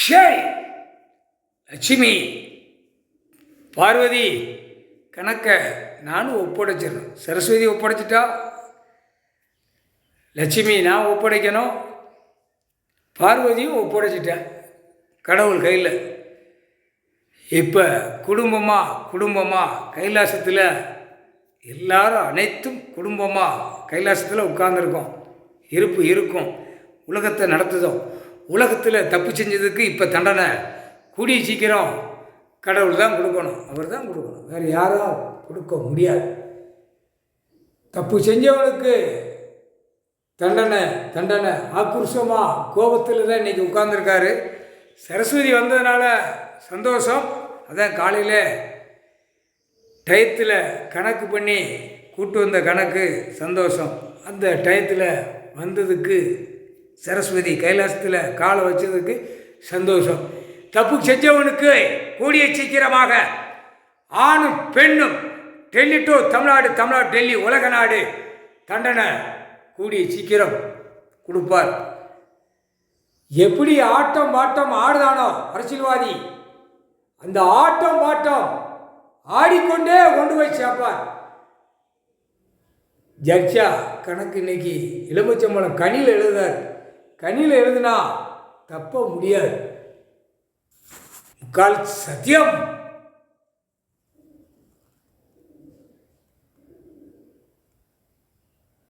சரி, லட்சுமி பார்வதி கணக்கை நானும் ஒப்படைச்சிடணும். சரஸ்வதி ஒப்படைச்சிட்டா, லட்சுமி நான் ஒப்படைக்கணும், பார்வதியும் ஒப்படைச்சிட்டேன் கடவுள் கையில். இப்போ குடும்பமாக கைலாசத்தில் எல்லாரும் அனைத்தும் குடும்பமாக கைலாசத்தில் உட்கார்ந்துருக்கோம். இருப்பு இருக்கும், உலகத்தை நடத்துதோம். உலகத்தில் தப்பு செஞ்சதுக்கு இப்போ தண்டனை கூடிய சீக்கிரம் கடவுள் தான் கொடுக்கணும், அவர் தான் கொடுக்கணும், வேறு யாரும் கொடுக்க முடியாது. தப்பு செஞ்சவனுக்கு தண்டனை ஆக்ரோஷமாக கோபத்தில் தான் இன்றைக்கி உட்கார்ந்துருக்காரு. சரஸ்வதி வந்ததுனால சந்தோஷம். அதான் காலையில் டயத்தில் கணக்கு பண்ணி கூட்டு வந்த கணக்கு சந்தோஷம். அந்த டயத்தில் வந்ததுக்கு சரஸ்வதி கைலாசத்தில் காலை வச்சதுக்கு சந்தோஷம். தப்பு செஞ்சவனுக்கு கூடிய சீக்கிரமாக ஆணும் பெண்ணும் டெல்லி டு தமிழ்நாடு, டெல்லி உலக நாடு தண்டனை கூடிய சீக்கிரம் கொடுப்பார். எப்படி ஆட்டம் பாட்டம் ஆடுதானோ அரசியல்வாதி, அந்த ஆட்டம் பாட்டம் ஆடிக்கொண்டே கொண்டு போய் சேர்ப்பார். ஜட்ஜா கணக்கு இன்னைக்கு எலுமிச்சம்பழம் கனியில் எழுதுறார். கனியில் எழுதுனா தப்ப முடியாது. முக்கால் சத்தியம்.